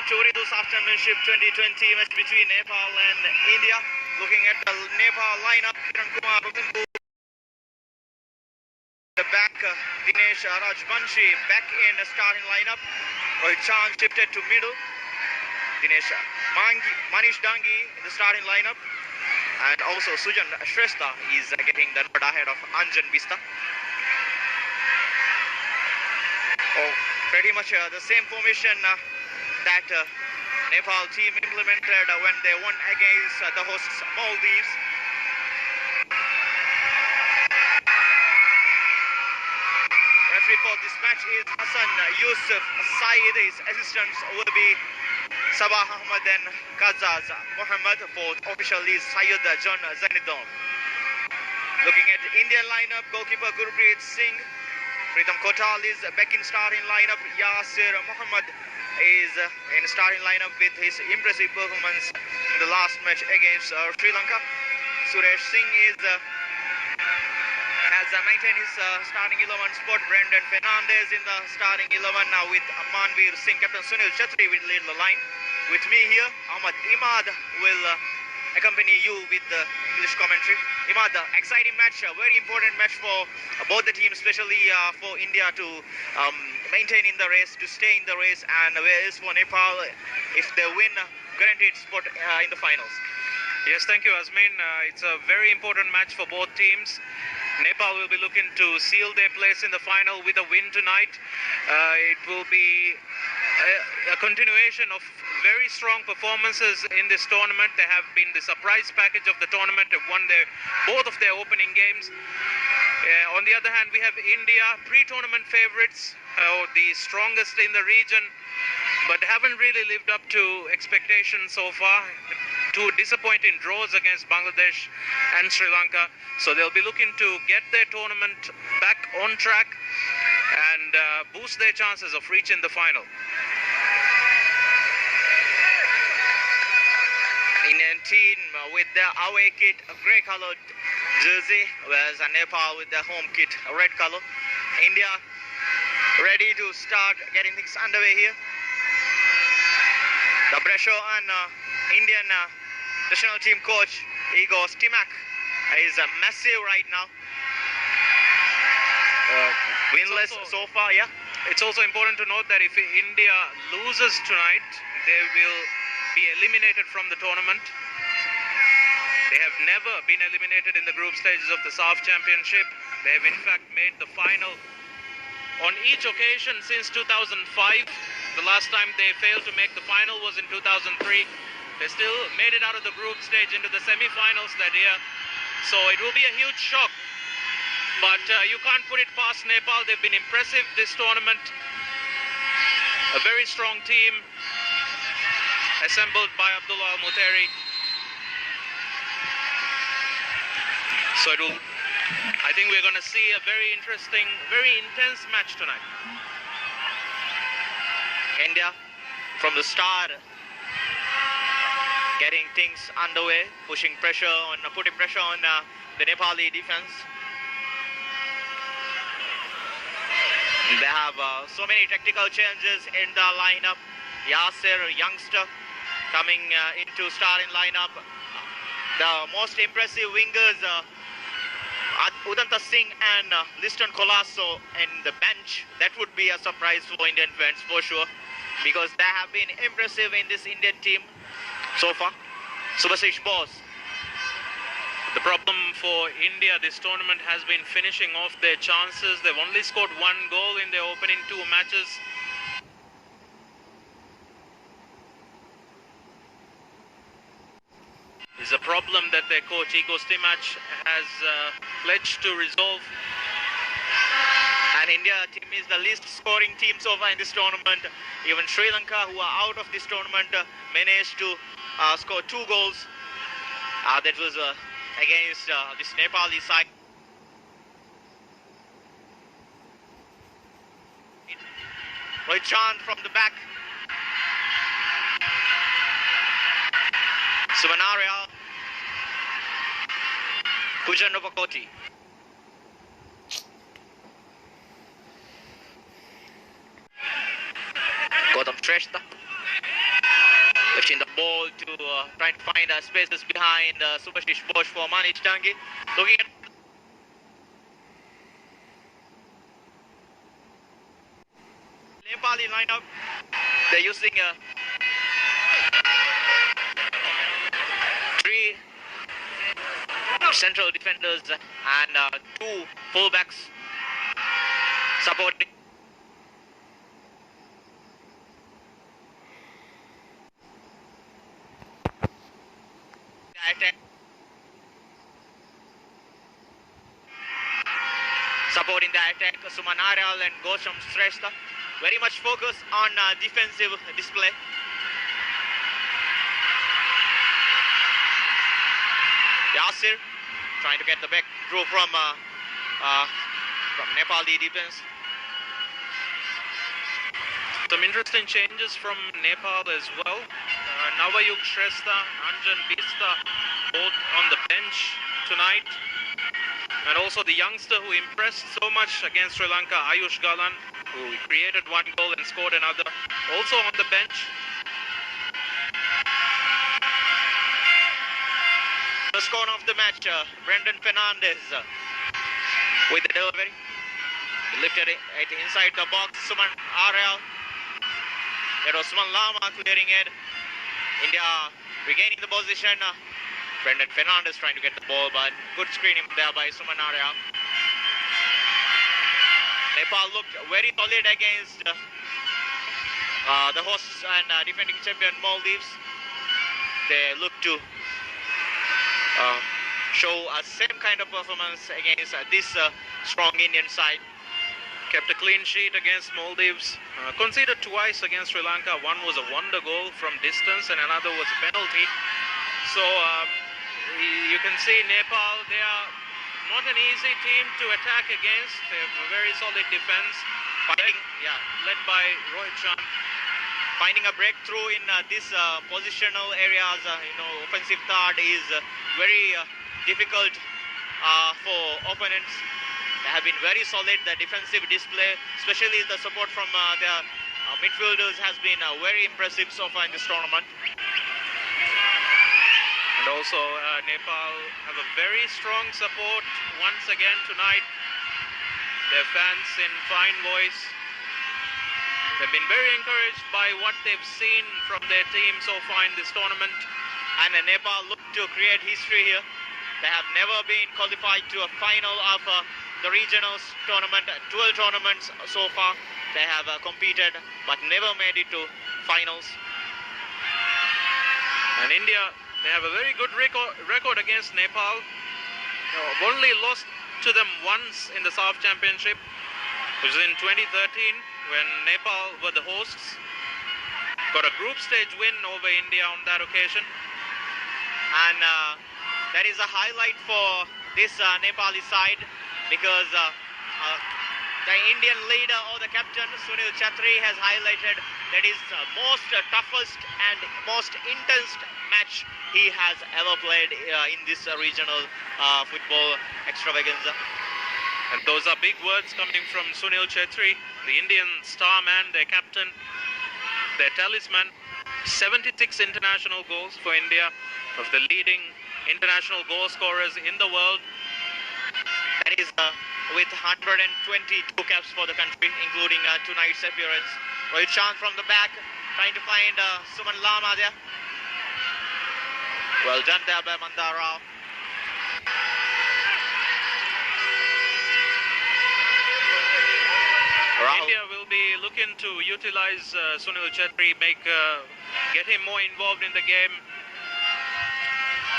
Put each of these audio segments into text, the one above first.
to the SAFF Championship 2020 match between Nepal and India. Looking at the Nepal lineup, Kiran Kumar the back, Dinesh Rajbanshi back in the starting lineup. Rohit Chand shifted to middle. Dinesh Manish Dangi in the starting lineup. And also Sujan Shrestha is getting the nod ahead of Anjan Bista. Pretty much the same formation that Nepal team implemented when they won against the hosts Maldives. Referee for this match is Hassan Yusuf Saeed. His assistants will be Sabah Ahmad and Kazaz Muhammad. Fourth official is Syed John Zainidon. Looking at the Indian lineup, goalkeeper Gurpreet Singh. Pritam Kotal is back in starting lineup. Yasir Muhammad is in starting lineup with his impressive performance in the last match against Sri Lanka. Suresh Singh has maintained his starting 11 spot. Brendan Fernandez in the starting 11 now with Manveer Singh. Captain Sunil Chatri will lead the line. With me here, Ahmad Imad will accompany you with the English commentary. Imad, exciting match, a very important match for both the teams, especially for India to maintain in the race, to stay in the race, and whereas for Nepal, if they win, guaranteed spot in the finals. Yes, thank you, Azmin. It's a very important match for both teams. Nepal will be looking to seal their place in the final with a win tonight. It will be a continuation of very strong performances in this tournament. They have been the surprise package of the tournament. They've won both of their opening games. On the other hand, we have India, pre-tournament favorites, the strongest in the region, but haven't really lived up to expectations so far. Two disappointing draws against Bangladesh and Sri Lanka. So they'll be looking to get their tournament back on track and boost their chances of reaching the final. Indian team with their away kit, a grey coloured jersey, whereas Nepal with their home kit, a red colour. India ready to start getting things underway here. The pressure on Indian national team coach Igor Stimac is massive right now. Winless so far, yeah. It's also important to note that if India loses tonight, they will be eliminated from the tournament. They have never been eliminated in the group stages of the SAFF Championship. They have in fact made the final on each occasion since 2005. The last time they failed to make the final was in 2003. They still made it out of the group stage into the semi-finals that year. So it will be a huge shock. But you can't put it past Nepal. They've been impressive this tournament. A very strong team assembled by Abdullah Al-Muteri. So I think we're going to see a very interesting, very intense match tonight. India from the start getting things underway, putting pressure on the Nepali defense. They have so many tactical changes in the lineup. Yasir, youngster, coming into starting lineup. The most impressive wingers, Udanta Singh and Liston Colasso in the bench. That would be a surprise for Indian fans for sure, because they have been impressive in this Indian team so far. Subhasish Bose. The problem for India this tournament has been finishing off their chances. They've only scored one goal in their opening two matches. It's a problem that their coach Igor Stimac has pledged to resolve. And India team is the least scoring team so far in this tournament. Even Sri Lanka, who are out of this tournament, managed to score 2 goals. That was against this Nepali side. Rohit Chand from the back. Subanaria. Pujan Novakoti. Gautam Shrestha. Collecting the ball to trying to find spaces behind Subhashish Bosch for Manish Dangi. Looking at Nepali lineup, they're using three central defenders and two fullbacks supporting. Attack. Supporting the attack, Suman Aral and Gosham Shrestha. Very much focus on defensive display. Yasir trying to get the back through from Nepali defense. Some interesting changes from Nepal as well. Navayug Shrestha, Anjan Bista, both on the bench tonight. And also the youngster who impressed so much against Sri Lanka, Ayush Galan, who created one goal and scored another, also on the bench. First corner of the match, Brendan Fernandez with the delivery. He lifted it inside the box, Suman Aral. It was Suman Lama clearing it. India regaining the position. Brendan Fernandez trying to get the ball, but good screening there by Suman Aral. Nepal looked very solid against the hosts and defending champion Maldives. They look to show a same kind of performance against this strong Indian side. Kept a clean sheet against Maldives. Conceded twice against Sri Lanka. One was a wonder goal from distance and another was a penalty. So you can see Nepal, they are not an easy team to attack against. They have a very solid defense. Led by Rohit Chand. Finding a breakthrough in these positional areas, offensive third is very difficult for opponents. They have been very solid. The defensive display, especially the support from their midfielders, has been very impressive so far in this tournament. And also Nepal have a very strong support once again tonight. Their fans in fine voice. They've been very encouraged by what they've seen from their team so far in this tournament. And Nepal look to create history here. They have never been qualified to a final of the regionals tournament. 12 tournaments so far they have competed, but never made it to finals. And India, they have a very good record against Nepal. They've only lost to them once in the SAFF Championship, which was in 2013 when Nepal were the hosts. Got a group stage win over India on that occasion. And that is a highlight for this Nepali side, because the Indian leader or the captain Sunil Chhetri has highlighted that is the most toughest and most intense match he has ever played in this regional football extravaganza. And those are big words coming from Sunil Chhetri, the Indian star man, their captain, their talisman. 76 international goals for India, of the leading international goal scorers in the world. That is with 122 caps for the country, including tonight's appearance. Rohit Chand from the back, trying to find Suman Lama there. Well done there by Mandara. India will be looking to utilize Sunil Chhetri, get him more involved in the game,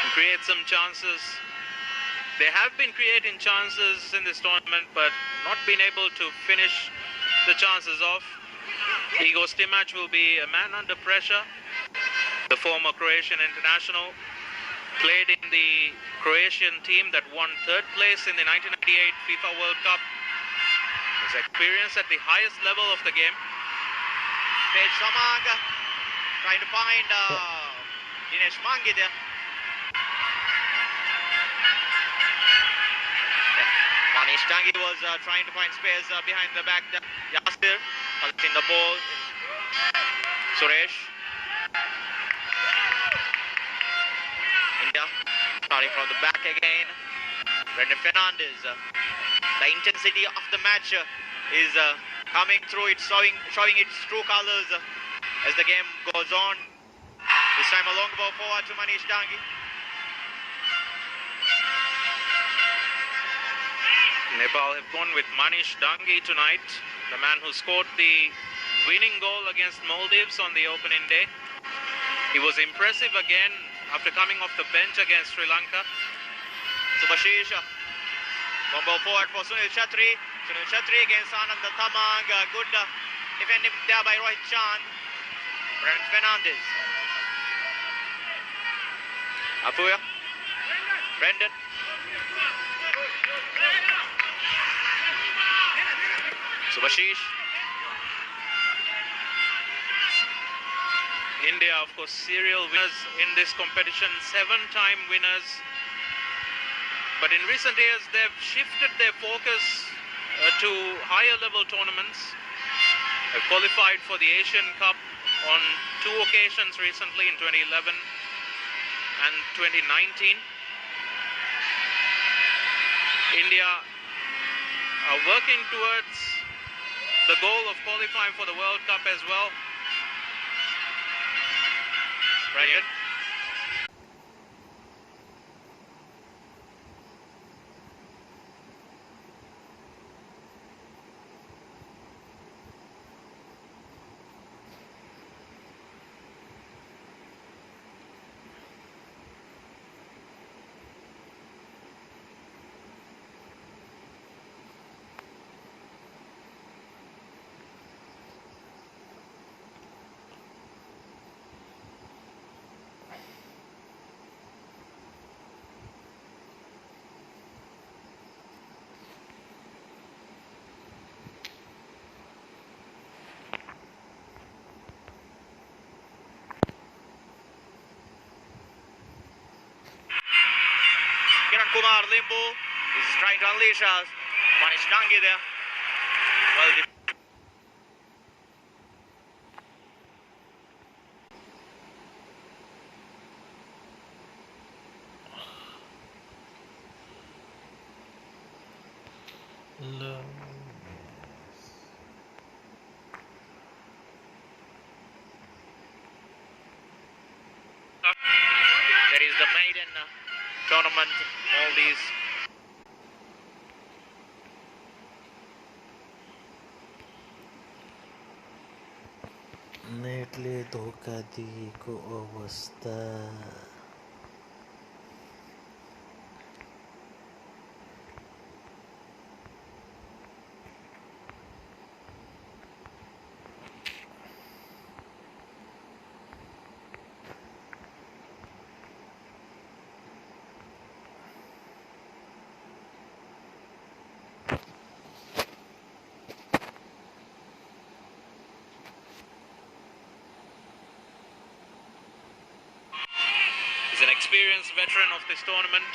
and create some chances. They have been creating chances in this tournament, but not been able to finish the chances off. Igor Stimac will be a man under pressure. The former Croatian international played in the Croatian team that won third place in the 1998 FIFA World Cup. His experience at the highest level of the game. Tej Samang trying to find Dinesh Mangi there. Manish Dangi was trying to find space behind the back there. Yasir collecting the ball. Suresh Starting from the back again. Brendan Fernandez. The intensity of the match is coming through. It's showing its true colors as the game goes on. This time a long ball forward to Manish Dangi. Nepal have gone with Manish Dangi tonight, the man who scored the winning goal against Maldives on the opening day. He was impressive again after coming off the bench against Sri Lanka. Subhashish. One ball forward for Sunil Chatri. Sunil Chatri against Anand Thamang. Good defending there by Rohit Chand. Brendan Fernandez. Apuya. Brendan. Subhashish. India, of course, serial winners in this competition, 7-time winners. But in recent years, they've shifted their focus to higher level tournaments. They've qualified for the Asian Cup on 2 occasions recently in 2011 and 2019. India are working towards the goal of qualifying for the World Cup as well. Brendan. Kumar Limbu is trying to unleash Manish Dangi there. Well, there is the maiden tournament, all these. नेटले धोका दिएको अवस्था He's an experienced veteran of this tournament.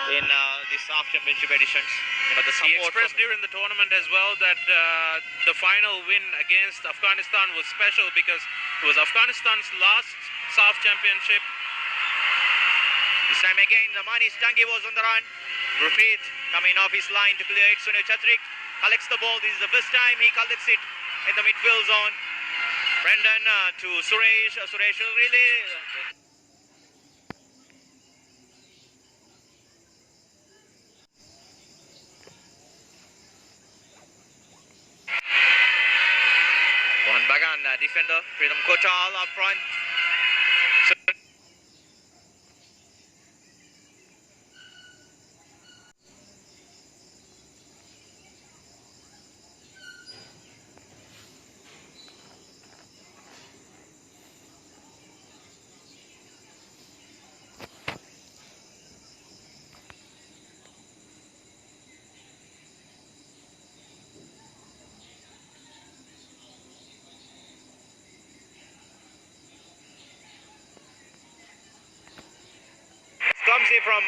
In the SAFF Championship editions, the He support expressed during the tournament as well that the final win against Afghanistan was special because it was Afghanistan's last SAFF Championship. This time again, the Manish Dangi was on the run. Repeat, coming off his line to clear it. Sunil Chatrik collects the ball. This is the first time he collects it in the midfield zone. Brendan to Suresh. Suresh will really defender. Pritam Kotal up front. Clumsy from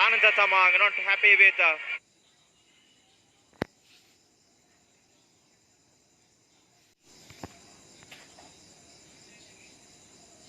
Ananta Tamang, not happy with